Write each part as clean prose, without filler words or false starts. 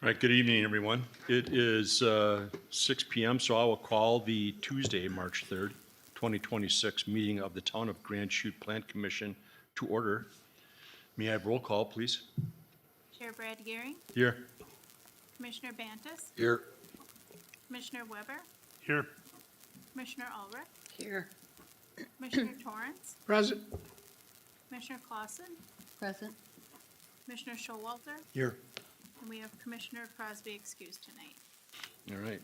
All right, good evening, everyone. It is 6 p.m., so I will call the Tuesday, March 3rd, 2026 meeting of the Town of Grand Chute Plan Commission to order. May I have roll call, please? Chair Brad Gehring, Here. Commissioner Bantus, Here. Commissioner Weber, Here. Commissioner Ulrich, Here. Commissioner Torrance, Present. Commissioner Clausen, Present. Commissioner Showalter, Here. and we have Commissioner Crosby excused tonight. All right.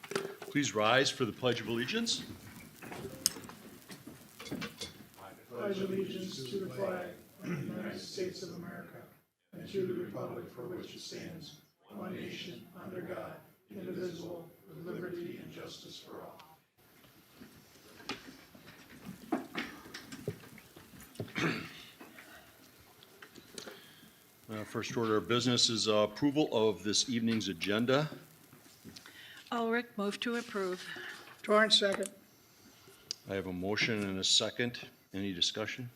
Please rise for the Pledge of Allegiance. Pledge allegiance to the flag of the United States of America and to the republic for which it stands, one nation, under God, indivisible, with liberty and justice for all. First order of business is approval of this evening's agenda. Ulrich, move to approve. Torrance, second. I have a motion and a second. Any discussion?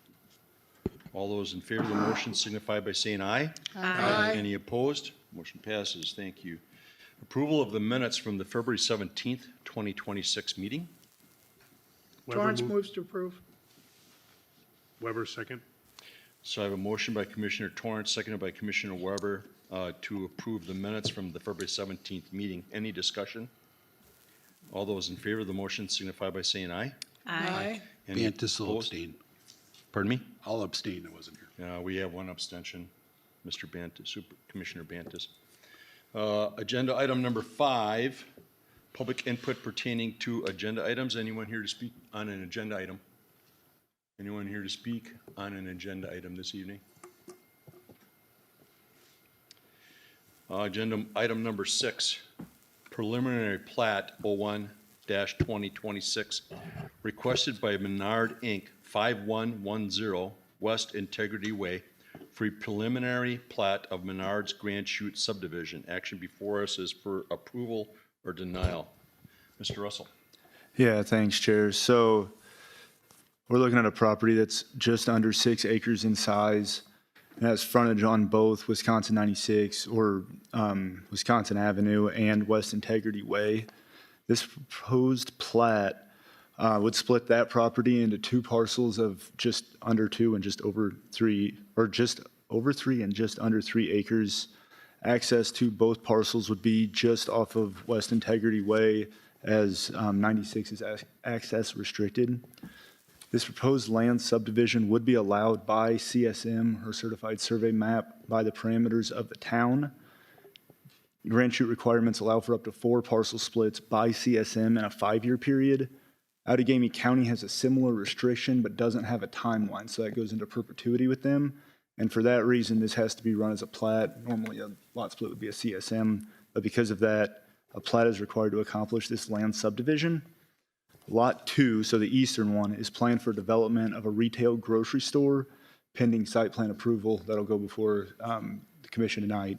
All those in favor of the motion signify by saying aye. Aye. Any opposed? Motion passes. Thank you. Approval of the minutes from the February 17th, 2026 meeting. Torrance moves to approve. Weber, second. So I have a motion by Commissioner Torrance, seconded by Commissioner Weber, to approve the minutes from the February 17th meeting. Any discussion? All those in favor of the motion signify by saying aye. Aye. Any Bantus will opposed? abstain. Pardon me? I'll abstain, I wasn't here. We have one abstention, Mr. Bantus, Commissioner Bantus. Agenda item number 5, public input pertaining to agenda items. Anyone here to speak on an agenda item? Anyone here to speak on an agenda item this evening? Agenda item number 6, preliminary plat 01-2026, requested by Menard Inc., 5110 West Integrity Way, for a preliminary plat of Menard's Grand Chute subdivision. Action before us is for approval or denial. Mr. Russell. Yeah, thanks, Chair. So we're looking at a property that's just under 6 acres in size. It has frontage on both Wisconsin 96 or Wisconsin Avenue and West Integrity Way. This proposed plat would split that property into 2 parcels of just under 2 and just over 3, or just over 3 and just under 3 acres. Access to both parcels would be just off of West Integrity Way, as 96 is access restricted. This proposed land subdivision would be allowed by CSM, or Certified Survey Map, by the parameters of the town. Grand Chute requirements allow for up to 4 parcel splits by CSM in a 5-year period. Outagamie County has a similar restriction but doesn't have a timeline, so that goes into perpetuity with them. And for that reason, this has to be run as a plat. Normally a lot split would be a CSM, but because of that, a plat is required to accomplish this land subdivision. Lot 2, so the eastern one, is planned for development of a retail grocery store pending site plan approval. That'll go before the commission tonight.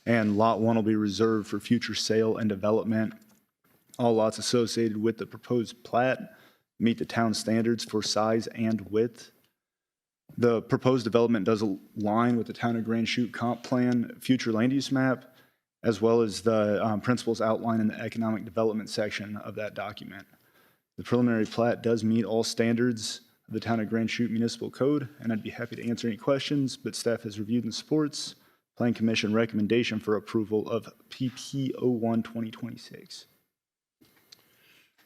And Lot 1 will be reserved for future sale and development. All lots associated with the proposed plat meet the town standards for size and width. The proposed development does align with the Town of Grand Chute Comp Plan future land use map, as well as the principles outlined in the economic development section of that document. The preliminary plat does meet all standards of the Town of Grand Chute Municipal Code, and I'd be happy to answer any questions, but staff has reviewed and supports Plan Commission recommendation for approval of PP 01-2026.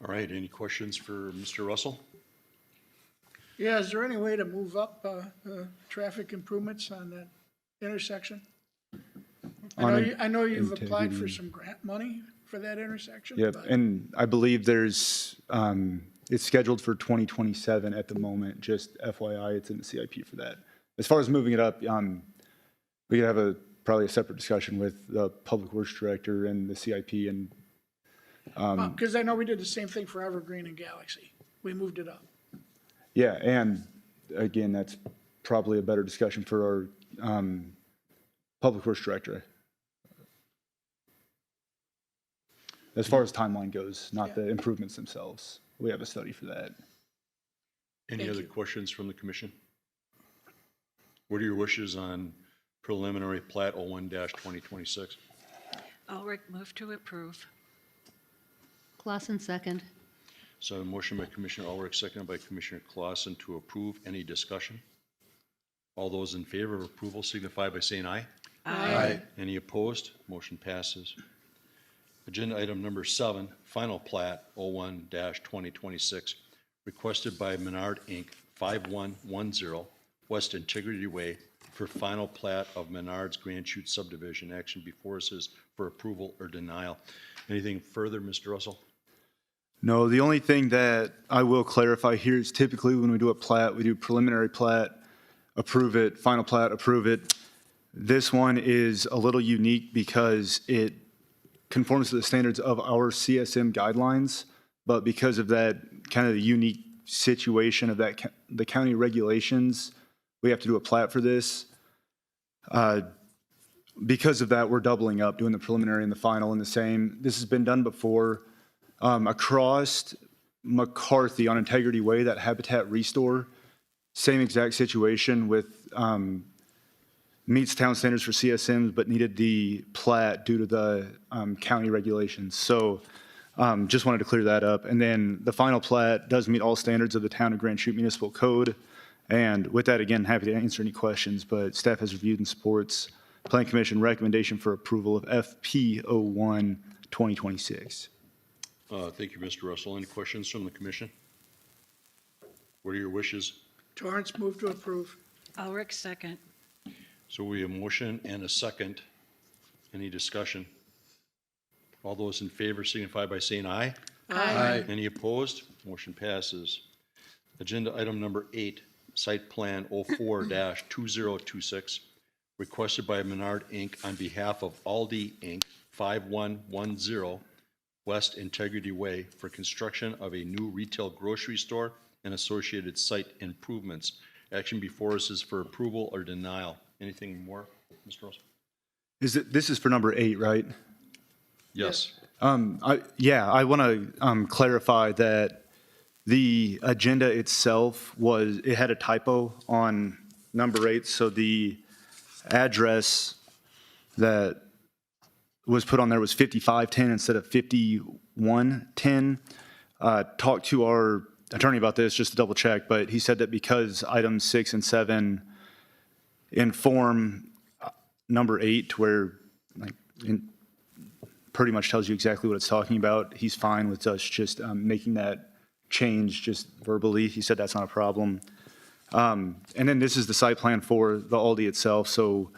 All right, any questions for Mr. Russell? Yeah, is there any way to move up traffic improvements on that intersection? I know you've applied for some grant money for that intersection. Yep, but- and I believe there's, it's scheduled for 2027 at the moment, just FYI, it's in the CIP for that. As far as moving it up, we could have probably a separate discussion with the Public Works Director and the CIP and. Because I know we did the same thing for Evergreen and Galaxy. We moved it up. Yeah, and again, that's probably a better discussion for our Public Works Director. As far as timeline goes, not the improvements themselves. We have a study for that. Any other questions from the commission? What are your wishes on preliminary plat 01-2026? Ulrich, move to approve. Clausen, second. So a motion by Commissioner Ulrich, seconded by Commissioner Clausen to approve. Any discussion? All those in favor of approval signify by saying aye. Aye. Any opposed? Motion passes. Agenda item number 7, final plat 01-2026, requested by Menard Inc., 5110 West Integrity Way for final plat of Menard's Grand Chute subdivision. Action before us is for approval or denial. Anything further, Mr. Russell? No, the only thing that I will clarify here is typically when we do a plat, we do preliminary plat, approve it, final plat, approve it. This one is a little unique because it conforms to the standards of our CSM guidelines, but because of that kind of the unique situation of that, the county regulations, we have to do a plat for this. Because of that, we're doubling up, doing the preliminary and the final in the same. This has been done before. Across McCarthy on Integrity Way, that Habitat Restore, same exact situation with meets town standards for CSMs, but needed the plat due to the county regulations. So just wanted to clear that up. And then the final plat does meet all standards of the Town of Grand Chute Municipal Code. And with that, again, happy to answer any questions, but staff has reviewed and supports Planning Commission recommendation for approval of FP 01-2026. Thank you, Mr. Russell. Any questions from the commission? What are your wishes? Torrance, move to approve. Ulrich, second. So we have a motion and a second. Any discussion? All those in favor signify by saying aye. Aye. Any opposed? Motion passes. Agenda item number 8, Site Plan 04-2026, requested by Menard Inc. on behalf of Aldi Inc., 5110 West Integrity Way for construction of a new retail grocery store and associated site improvements. Action before us is for approval or denial. Anything more, Mr. Russell? This is for number 8, right? Yes. I want to clarify that the agenda itself it had a typo on number 8. So the address that was put on there was 5510 instead of 5110. Talked to our attorney about this just to double check, but he said that because items 6 and 7 inform number 8, where pretty much tells you exactly what it's talking about, he's fine with us just making that change just verbally. He said that's not a problem. And then this is the site plan for the Aldi itself. So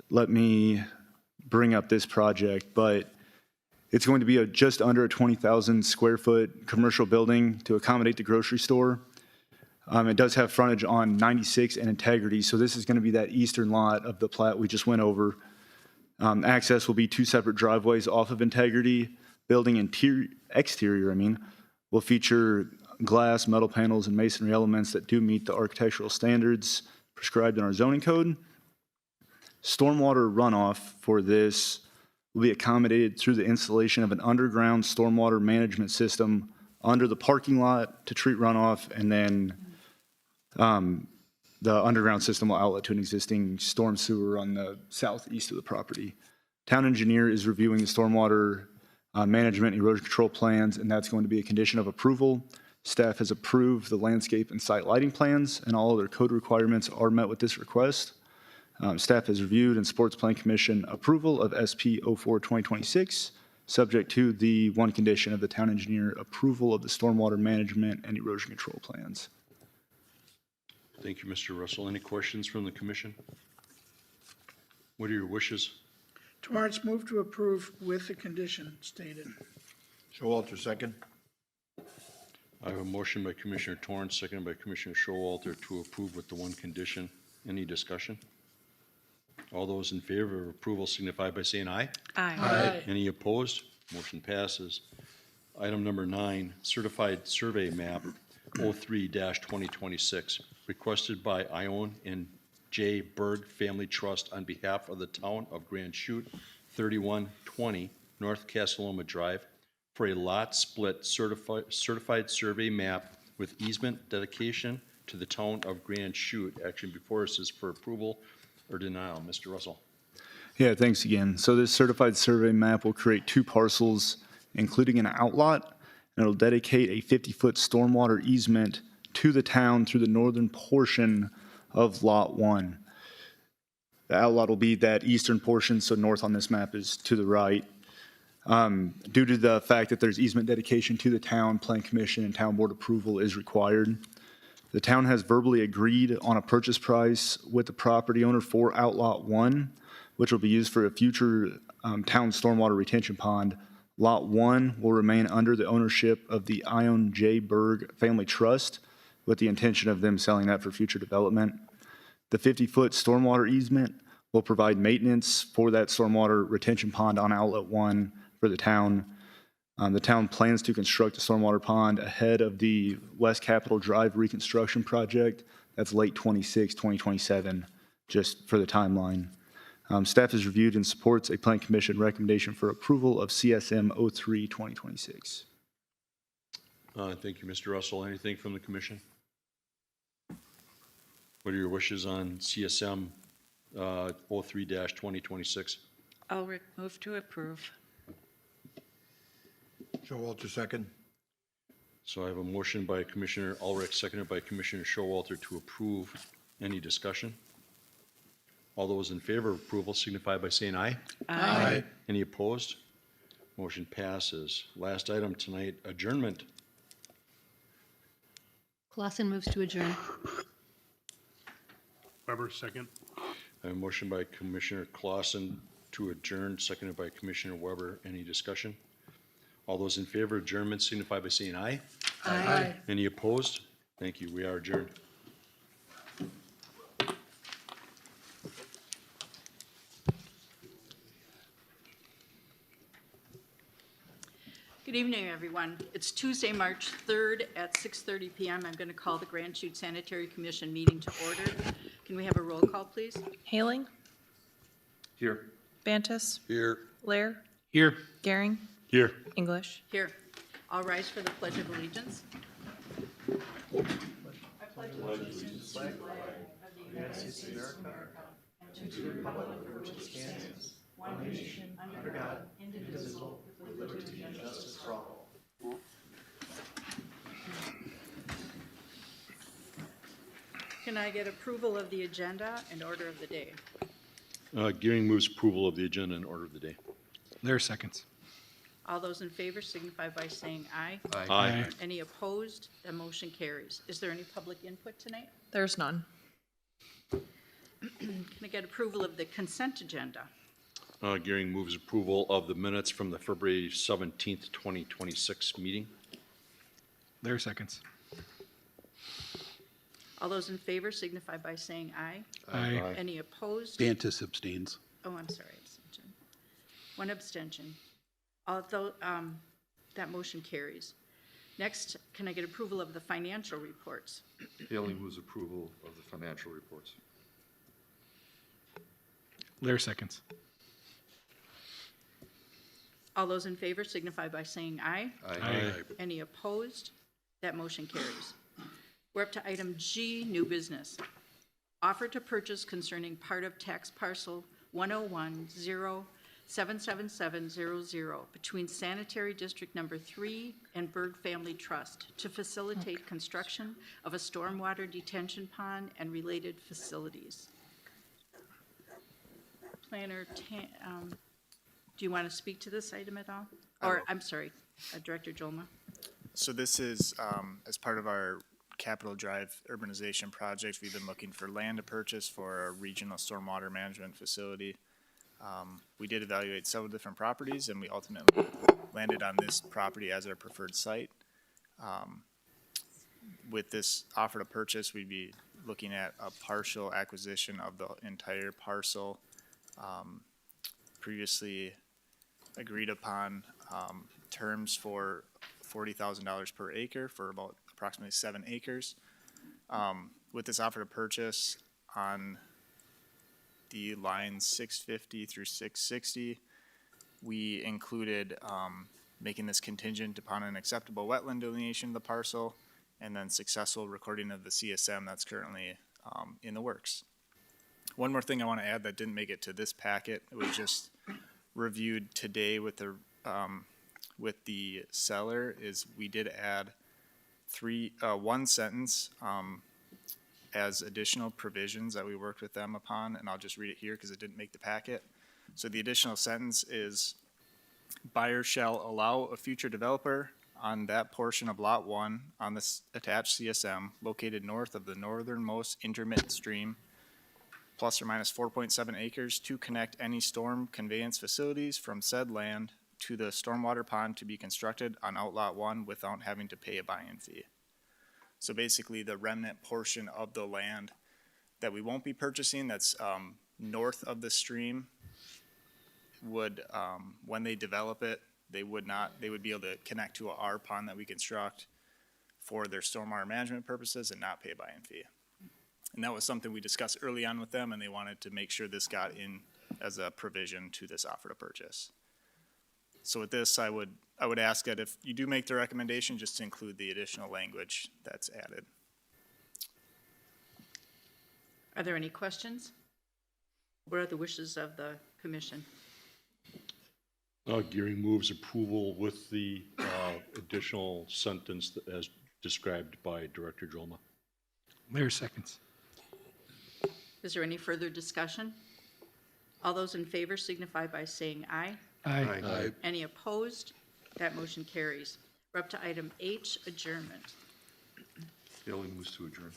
let me bring up this project, but it's going to be just under a 20,000 square foot commercial building to accommodate the grocery store. It does have frontage on 96 and Integrity, so this is going to be that eastern lot of the plat we just went over. Access will be 2 separate driveways off of Integrity. Building exterior, will feature glass, metal panels, and masonry elements that do meet the architectural standards prescribed in our zoning code. Stormwater runoff for this will be accommodated through the installation of an underground stormwater management system under the parking lot to treat runoff, and then the underground system will outlet to an existing storm sewer on the southeast of the property. Town engineer is reviewing the stormwater management and erosion control plans, and that's going to be a condition of approval. Staff has approved the landscape and site lighting plans, and all other code requirements are met with this request. Staff has reviewed and supports Planning Commission approval of SP 04-2026, subject to the one condition of the town engineer approval of the stormwater management and erosion control plans. Thank you, Mr. Russell. Any questions from the commission? What are your wishes? Torrance, move to approve with the condition stated. Showalter, second. I have a motion by Commissioner Torrance, seconded by Commissioner Showalter to approve with the one condition. Any discussion? All those in favor of approval signify by saying aye. Aye. Any opposed? Motion passes. Item number 9, Certified Survey Map 03-2026, requested by Ione and J. Berg Family Trust on behalf of the Town of Grand Chute, 3120 North Casaloma Drive, for a lot split certified survey map with easement dedication to the Town of Grand Chute. Action before us is for approval or denial. Mr. Russell. Yeah, thanks again. So this certified survey map will create 2 parcels, including an outlot, and it'll dedicate a 50-foot stormwater easement to the town through the northern portion of Lot 1. The outlot will be that eastern portion, so north on this map is to the right. Due to the fact that there's easement dedication to the town, Plan Commission and Town Board approval is required. The town has verbally agreed on a purchase price with the property owner for Outlot 1, which will be used for a future town stormwater retention pond. Lot 1 will remain under the ownership of the Ione J. Berg Family Trust, with the intention of them selling that for future development. The 50-foot stormwater easement will provide maintenance for that stormwater retention pond on Outlet 1 for the town. The town plans to construct a stormwater pond ahead of the West Capitol Drive reconstruction project. That's late 26, 2027, just for the timeline. Staff has reviewed and supports a Plan Commission recommendation for approval of CSM 03, 2026. Thank you, Mr. Russell. Anything from the commission? What are your wishes on CSM 03-2026? Ulrich, move to approve. Showalter, second. So I have a motion by Commissioner Ulrich, seconded by Commissioner Showalter to approve. Any discussion? All those in favor of approval signify by saying aye. Aye. Any opposed? Motion passes. Last item tonight, adjournment. Clausen moves to adjourn. Weber, second. I have a motion by Commissioner Clausen to adjourn, seconded by Commissioner Weber. Any discussion? All those in favor of adjournment signify by saying aye. Aye. Any opposed? Thank you. We are adjourned. Good evening, everyone. It's Tuesday, March 3rd at 6:30 PM. I'm going to call the Grand Chute Sanitary Commission meeting to order. Can we have a roll call, please? Haling, Here. Bantus, Here. Lair, Here. Gehring, Here. English. Here. All rise for the Pledge of Allegiance. Can I get approval of the agenda and order of the day? Gearing moves approval of the agenda and order of the day. Lair seconds. All those in favor signify by saying aye. Aye. Any opposed? The motion carries. Is there any public input tonight? There's none. Can I get approval of the consent agenda? Gearing moves approval of the minutes from the February 17th, 2026 meeting. Lair seconds. All those in favor signify by saying aye. Aye. Any opposed? Bantus abstains. Oh, I'm sorry, abstention. One abstention. Although, that motion carries. Next, can I get approval of the financial reports? Haling moves approval of the financial reports. Lair seconds. All those in favor signify by saying aye. Aye. Any opposed? That motion carries. We're up to item G, new business. Offer to purchase concerning part of tax parcel 101077700 between Sanitary District Number 3 and Berg Family Trust to facilitate construction of a stormwater detention pond and related facilities. Planner, do you want to speak to this item at all? Or, I'm sorry, Director Jolma. So this is, as part of our Capitol Drive urbanization project, we've been looking for land to purchase for a regional stormwater management facility. We did evaluate several different properties, and we ultimately landed on this property as our preferred site. With this offer to purchase, we'd be looking at a partial acquisition of the entire parcel. Previously agreed upon terms for $40,000 per acre for about approximately 7 acres. With this offer to purchase on the lines 650 through 660, we included making this contingent upon an acceptable wetland delineation of the parcel and then successful recording of the CSM that's currently in the works. One more thing I want to add that didn't make it to this packet, it was just reviewed today with the seller, is we did add one sentence as additional provisions that we worked with them upon, and I'll just read it here because it didn't make the packet. So the additional sentence is, buyer shall allow a future developer on that portion of Lot 1 on this attached CSM located north of the northernmost intermittent stream, plus or minus 4.7 acres, to connect any storm conveyance facilities from said land to the stormwater pond to be constructed on Outlot 1 without having to pay a buy-in fee. So basically, the remnant portion of the land that we won't be purchasing that's north of the stream would, when they develop it, they would be able to connect to our pond that we construct for their stormwater management purposes and not pay a buy-in fee. And that was something we discussed early on with them, and they wanted to make sure this got in as a provision to this offer to purchase. So with this, I would ask that if you do make the recommendation, just to include the additional language that's added. Are there any questions? What are the wishes of the commission? Gearing moves approval with the additional sentence as described by Director Jolma. Lair seconds. Is there any further discussion? All those in favor signify by saying aye. Aye. Any opposed? That motion carries. We're up to item H, adjournment. Haley moves to adjourn.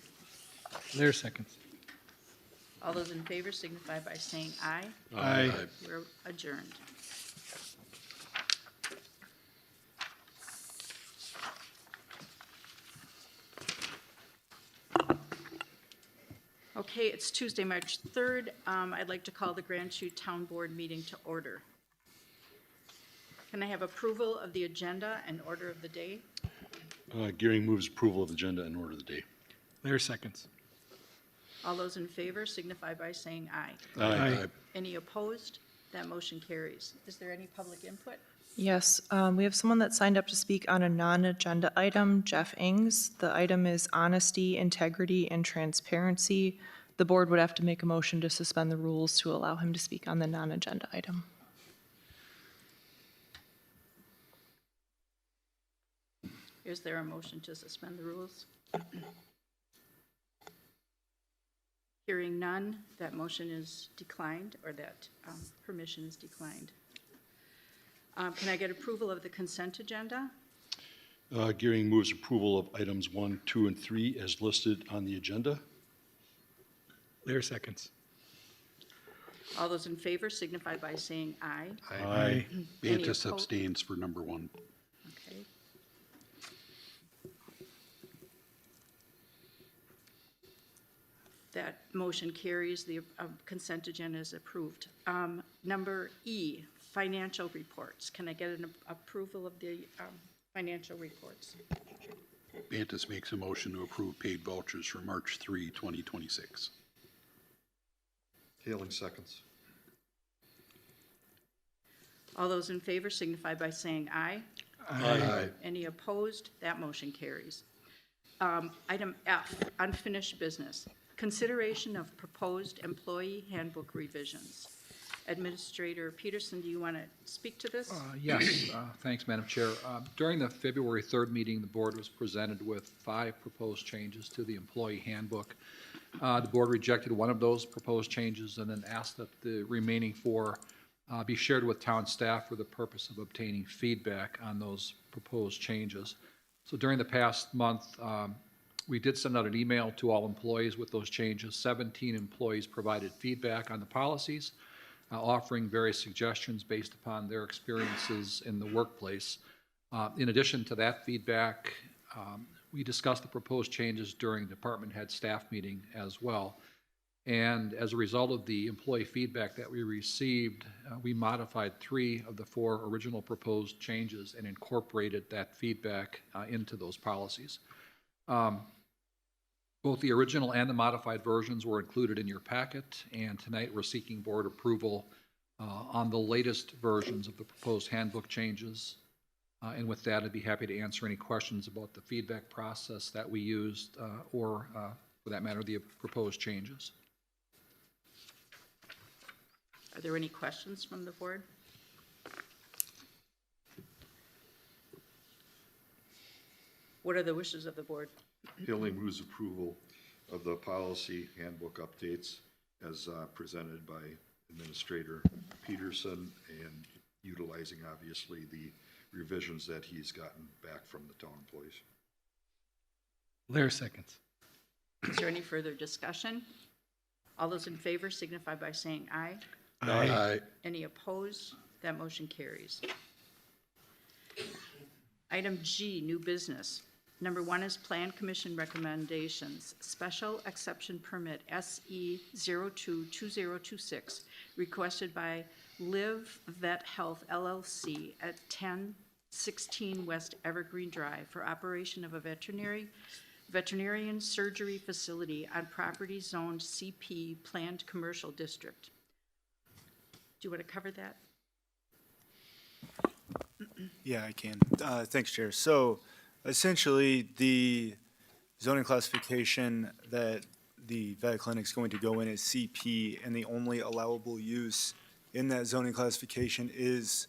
Lair seconds. All those in favor signify by saying aye. Aye. We're adjourned. Okay, it's Tuesday, March 3rd. I'd like to call the Grand Chute Town Board meeting to order. Can I have approval of the agenda and order of the day? Gearing moves approval of agenda and order of the day. Lair seconds. All those in favor signify by saying aye. Aye. Any opposed? That motion carries. Is there any public input? Yes, we have someone that signed up to speak on a non-agenda item, Jeff Ings. The item is honesty, integrity, and transparency. The board would have to make a motion to suspend the rules to allow him to speak on the non-agenda item. Is there a motion to suspend the rules? Hearing none, that motion is declined, or that permission is declined. Can I get approval of the consent agenda? Gearing moves approval of items 1, 2, and 3 as listed on the agenda. Lair seconds. All those in favor signify by saying aye. Aye. Any Bantus oppo- abstains for number 1. Okay. That motion carries. The consent agenda is approved. Number E, financial reports. Can I get an approval of the financial reports? Bantus makes a motion to approve paid vouchers for March 3, 2026. Haley seconds. All those in favor signify by saying aye. Aye. Any opposed? That motion carries. Item F, unfinished business. Consideration of proposed employee handbook revisions. Administrator Peterson, do you want to speak to this? Yes, thanks, Madam Chair. During the February 3rd meeting, the board was presented with 5 proposed changes to the employee handbook. The board rejected one of those proposed changes and then asked that the remaining 4 be shared with town staff for the purpose of obtaining feedback on those proposed changes. So during the past month, we did send out an email to all employees with those changes. 17 employees provided feedback on the policies, offering various suggestions based upon their experiences in the workplace. In addition to that feedback, we discussed the proposed changes during department head staff meeting as well. And as a result of the employee feedback that we received, we modified 3 of the 4 original proposed changes and incorporated that feedback into those policies. Both the original and the modified versions were included in your packet, and tonight we're seeking board approval on the latest versions of the proposed handbook changes. And with that, I'd be happy to answer any questions about the feedback process that we used or, for that matter, the proposed changes. Are there any questions from the board? What are the wishes of the board? Haley moves approval of the policy handbook updates as presented by Administrator Peterson and utilizing obviously the revisions that he's gotten back from the town employees. Lair seconds. Is there any further discussion? All those in favor signify by saying aye. Aye. Any opposed? That motion carries. Item G, new business. Number 1 is Plan Commission recommendations. Special exception permit SE 022026 requested by Live Vet Health LLC at 1016 West Evergreen Drive for operation of a veterinarian surgery facility on property zoned CP Planned Commercial District. Do you want to cover that? Yeah, I can. Thanks, Chair. So essentially, the zoning classification that the vet clinic's going to go in is CP, and the only allowable use in that zoning classification is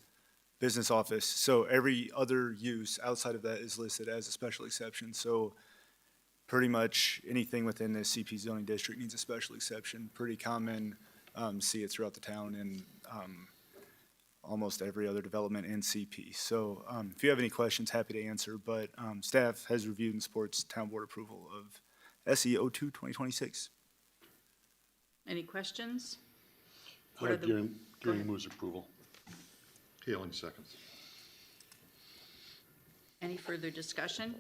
business office. So every other use outside of that is listed as a special exception. So pretty much anything within the CP zoning district needs a special exception. Pretty common, see it throughout the town and almost every other development in CP. So if you have any questions, happy to answer, but staff has reviewed and supports town board approval of SE 02-2026. Any questions? What are the- Gearing moves approval. Haley seconds. Any further discussion?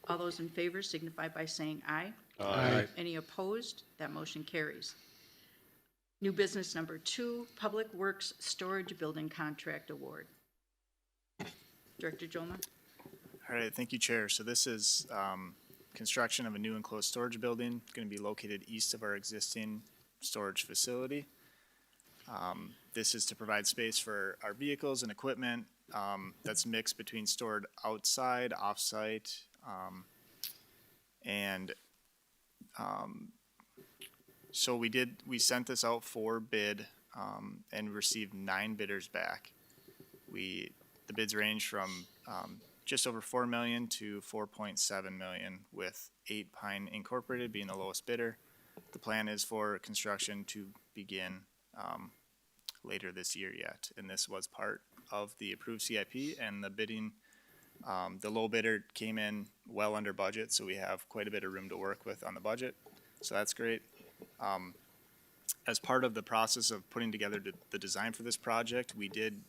All those in favor signify by saying aye. Aye. Any opposed? That motion carries. New business number 2, Public Works Storage Building Contract Award. Director Jolma? All right, thank you, Chair. So this is construction of a new enclosed storage building, going to be located east of our existing storage facility. This is to provide space for our vehicles and equipment that's mixed between stored outside, off-site, so we sent this out for bid and received 9 bidders back. The bids range from just over $4 million to $4.7 million, with 8 Pine Incorporated being the lowest bidder. The plan is for construction to begin later this year yet, and this was part of the approved CIP, and the bidding, the low bidder came in well under budget, so we have quite a bit of room to work with on the budget, so that's great. As part of the process of putting together the design for this project, we did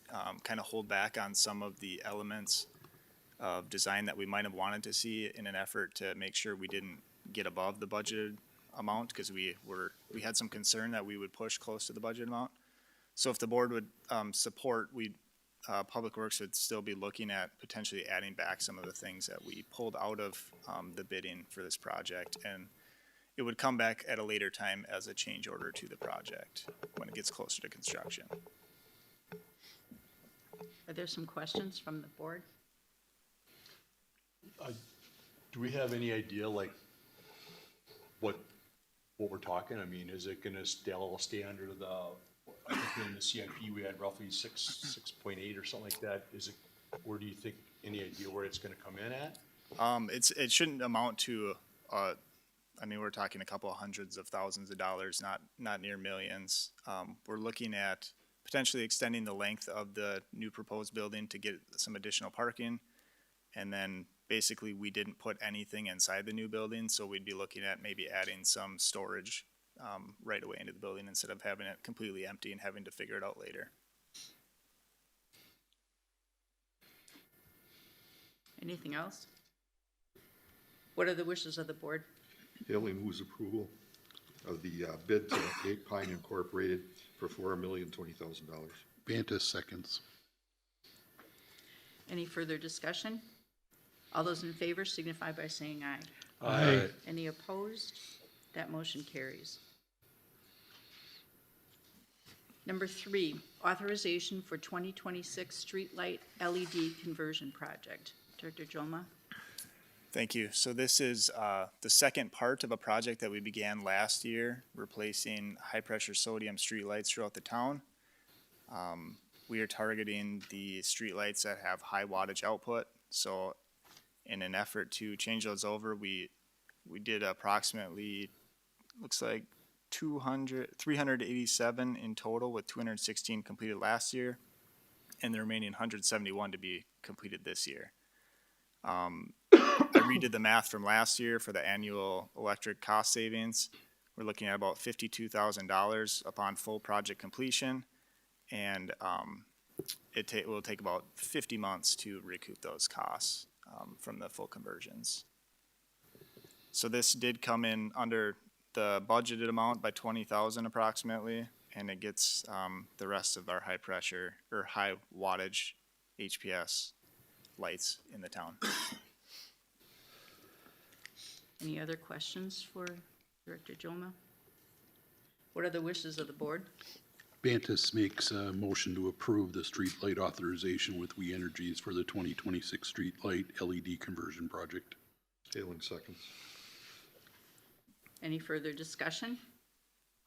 kind of hold back on some of the elements of design that we might have wanted to see in an effort to make sure we didn't get above the budgeted amount, because we had some concern that we would push close to the budget amount. So if the board would support, Public Works would still be looking at potentially adding back some of the things that we pulled out of the bidding for this project, and it would come back at a later time as a change order to the project when it gets closer to construction. Are there some questions from the board? Do we have any idea, like, what we're talking? I mean, is it gonna all stay under the, I think in the CIP, we had roughly 6.8 or something like that. Is it, where do you think, any idea where it's gonna come in at? It shouldn't amount to, I mean, we're talking a couple of hundreds of thousands of dollars, not near millions. We're looking at potentially extending the length of the new proposed building to get some additional parking. And then basically we didn't put anything inside the new building, so we'd be looking at maybe adding some storage right away into the building instead of having it completely empty and having to figure it out later. Anything else? What are the wishes of the board? Haley moves approval of the bid to 8 Pine Incorporated for $4,020,000. Bantis seconds. Any further discussion? All those in favor signify by saying aye. Aye. Any opposed? That motion carries. Number 3, authorization for 2026 streetlight LED conversion project. Director Jolma? Thank you. So this is the second part of a project that we began last year, replacing high-pressure sodium streetlights throughout the town. We are targeting the streetlights that have high wattage output. So in an effort to change those over, we did approximately, looks like 387 in total, with 216 completed last year and the remaining 171 to be completed this year. I redid the math from last year for the annual electric cost savings. We're looking at about $52,000 upon full project completion, and it will take about 50 months to recoup those costs from the full conversions. So this did come in under the budgeted amount by 20,000 approximately, and it gets the rest of our high pressure or high wattage HPS lights in the town. Any other questions for Director Joma? What are the wishes of the board? Bantus makes a motion to approve the streetlight authorization with We Energies for the 2026 streetlight LED conversion project. Ailing seconds. Any further discussion?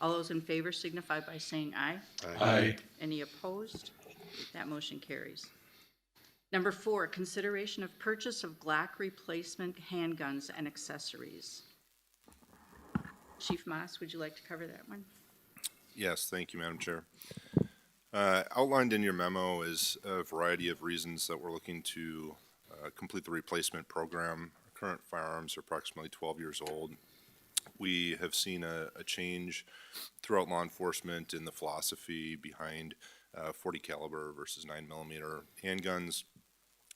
All those in favor signify by saying aye. Aye. Any opposed? That motion carries. Number 4, consideration of purchase of Glock replacement handguns and accessories. Chief Moss, would you like to cover that one? Yes, thank you, Madam Chair. Outlined in your memo is a variety of reasons that we're looking to complete the replacement program. Our current firearms are approximately 12 years old. We have seen a change throughout law enforcement in the philosophy behind 40 caliber versus 9mm handguns.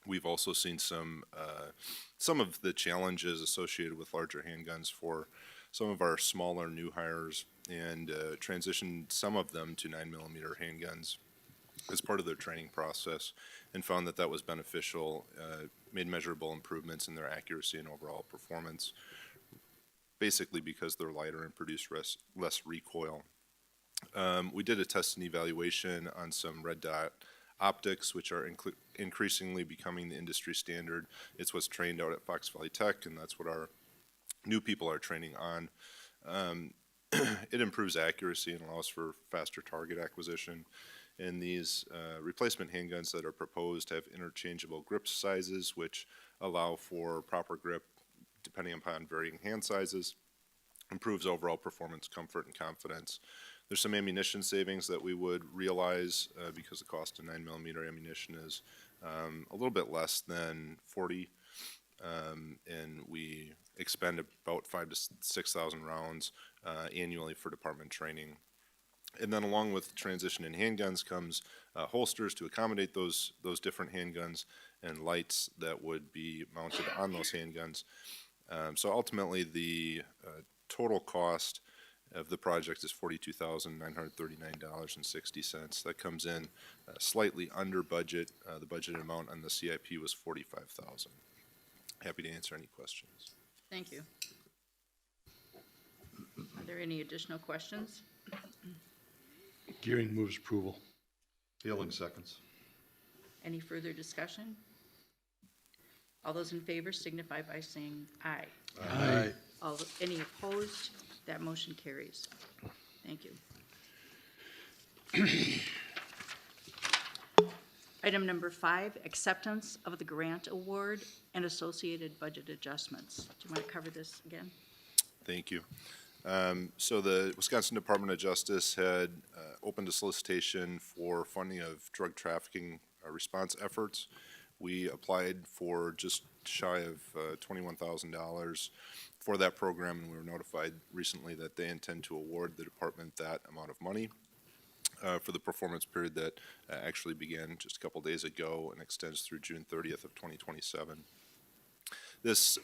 We've also seen some of the challenges associated with larger handguns for some of our smaller new hires, and transitioned some of them to 9mm handguns as part of their training process, and found that that was beneficial, made measurable improvements in their accuracy and overall performance, basically because they're lighter and produce less recoil. We did a test and evaluation on some red dot optics, which are increasingly becoming the industry standard. It's what's trained out at Fox Valley Tech, and that's what our new people are training on. It improves accuracy and allows for faster target acquisition. And these replacement handguns that are proposed have interchangeable grip sizes, which allow for proper grip depending upon varying hand sizes, improves overall performance, comfort, and confidence. There's some ammunition savings that we would realize because the cost of 9mm ammunition is a little bit less than 40, and we expend about 5,000 to 6,000 rounds annually for department training. And then along with transition in handguns comes holsters to accommodate those different handguns, and lights that would be mounted on those handguns. So ultimately the total cost of the project is $42,939.60. That comes in slightly under budget. The budgeted amount on the CIP was $45,000. Happy to answer any questions. Thank you. Are there any additional questions? Gearing moves approval. Ailing seconds. Any further discussion? All those in favor signify by saying aye. Aye. Any opposed? That motion carries. Thank you. Item number 5, acceptance of the grant award and associated budget adjustments. Do you want to cover this again? Thank you. So the Wisconsin Department of Justice had opened a solicitation for funding of drug trafficking response efforts. We applied for just shy of $21,000 for that program, and we were notified recently that they intend to award the department that amount of money for the performance period that actually began just a couple days ago and extends through June 30th of 2027. This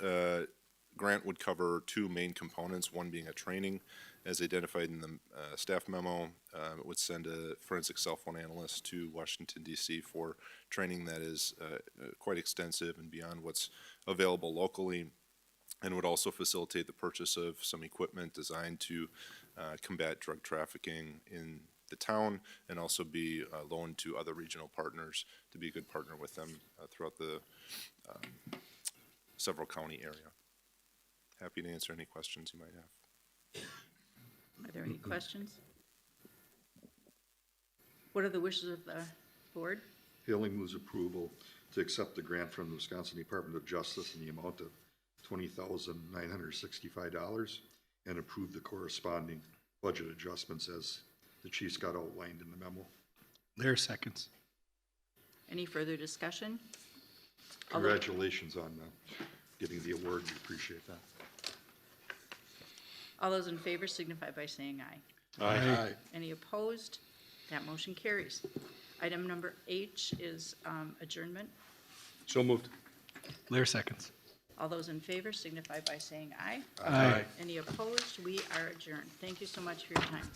grant would cover 2 main components, one being a training, as identified in the staff memo. It would send a forensic cell phone analyst to Washington, D.C. for training that is quite extensive and beyond what's available locally, and would also facilitate the purchase of some equipment designed to combat drug trafficking in the town, and also be loaned to other regional partners to be a good partner with them throughout the several county area. Happy to answer any questions you might have. Are there any questions? What are the wishes of the board? Haley moves approval to accept the grant from the Wisconsin Department of Justice in the amount of $20,965 and approve the corresponding budget adjustments as the chief's got outlined in the memo. Lair seconds. Any further discussion? Congratulations on getting the award. We appreciate that. All those in favor signify by saying aye. Aye. Any opposed? That motion carries. Item number H is adjournment. So moved. Lair seconds. All those in favor signify by saying aye. Aye. Any opposed? We are adjourned. Thank you so much for your time.